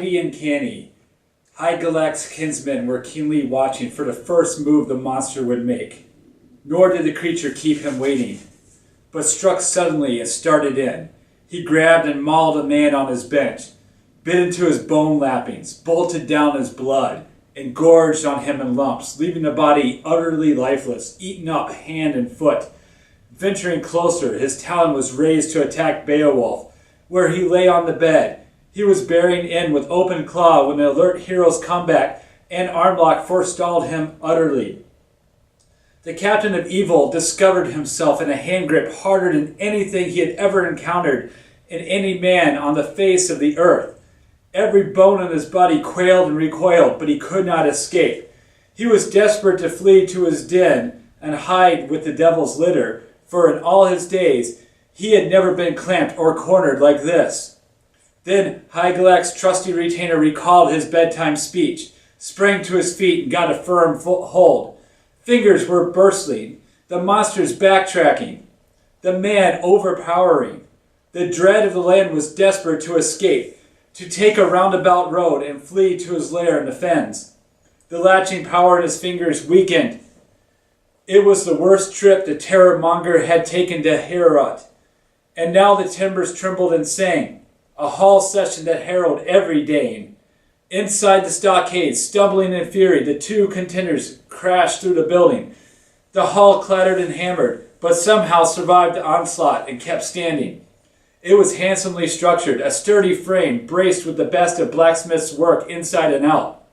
Mighty and canny, Hygelac's kinsmen were keenly watching for the first move the monster would make. Nor did the creature keep him waiting, but struck suddenly and started in. He grabbed and mauled a man on his bench, bit into his bone lappings, bolted down his blood, and gorged on him in lumps, leaving the body utterly lifeless, eaten up hand and foot. Venturing closer, his talon was raised to attack Beowulf, where he lay on the bed. He was bearing in with open claw when the alert hero's comeback and armlock forestalled him utterly. The captain of evil discovered himself in a hand grip harder than anything he had ever encountered in any man on the face of the earth. Every bone in his body quailed and recoiled, but he could not escape. He was desperate to flee to his den and hide with the devil's litter, for in all his days he had never been clamped or cornered like this. Then Hygelac's trusty retainer recalled his bedtime speech, sprang to his feet and got a firm hold. Fingers were bursting, the monsters backtracking, the man overpowering. The dread of the land was desperate to escape, to take a roundabout road and flee to his lair in the fens. The latching power in his fingers weakened. It was the worst trip the terror-monger had taken to Heorot, and now the timbers trembled and sang, a hall session that heralded every Dane. Inside the stockade, stumbling in fury, the two contenders crashed through the building. The hall clattered and hammered, but somehow survived the onslaught and kept standing. It was handsomely structured, a sturdy frame braced with the best of blacksmith's work inside and out.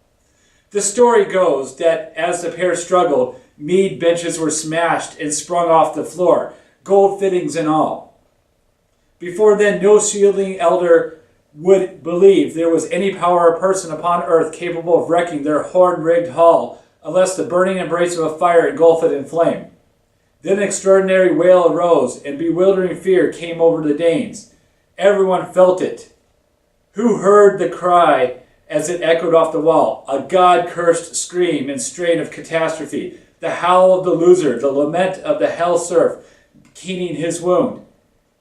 The story goes that as the pair struggled, mead benches were smashed and sprung off the floor, gold fittings and all. Before then, no shielding elder would believe there was any power or person upon earth capable of wrecking their horn-rigged hall, unless the burning embrace of a fire engulfed it in flame. Then an extraordinary wail arose, and bewildering fear came over the Danes. Everyone felt it. Who heard the cry as it echoed off the wall? A god-cursed scream and strain of catastrophe, the howl of the loser, the lament of the hell serf, keening his wound.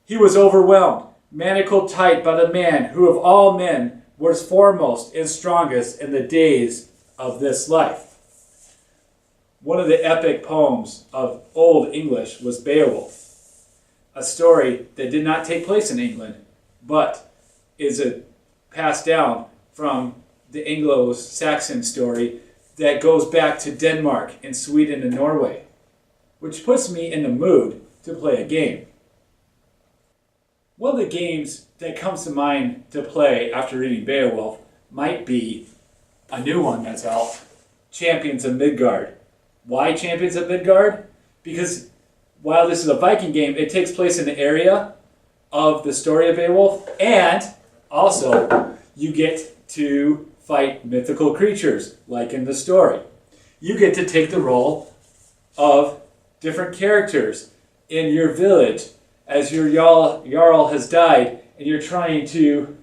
He was overwhelmed, manacled tight by the man who of all men was foremost and strongest in the days of this life. One of the epic poems of Old English was Beowulf, a story that did not take place in England, but is passed down from the Anglo-Saxon story that goes back to Denmark and Sweden and Norway, which puts me in the mood to play a game. One of the games that comes to mind to play after reading Beowulf might be a new one that's out, Champions of Midgard. Why Champions of Midgard? Because while this is a Viking game, it takes place in the area of the story of Beowulf, and also you get to fight mythical creatures, like in the story. You get to take the role of different characters in your village as your Jarl has died, and you're trying to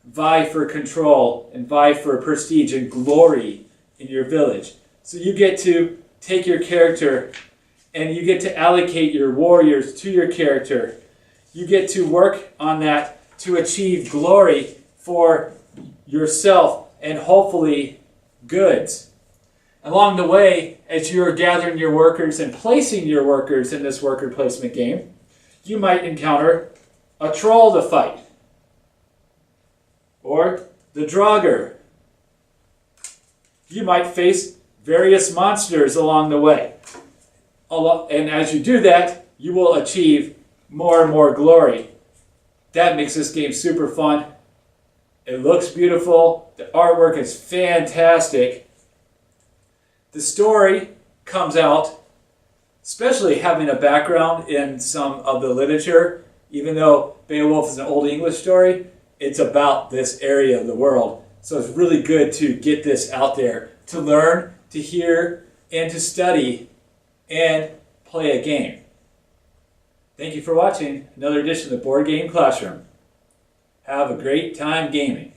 vie for control and vie for prestige and glory in your village. So you get to take your character and you get to allocate your warriors to your character. You get to work on that to achieve glory for yourself and hopefully goods. Along the way, as you're gathering your workers and placing your workers in this worker placement game, you might encounter a troll to fight, or the Draugr. You might face various monsters along the way. And as you do that, you will achieve more and more glory. That makes this game super fun. It looks beautiful. The artwork is fantastic. The story comes out, especially having a background in some of the literature. Even though Beowulf is an Old English story, it's about this area of the world. So it's really good to get this out there, to learn, to hear, and to study, and play a game. Thank you for watching another edition of the Board Game Classroom. Have a great time gaming.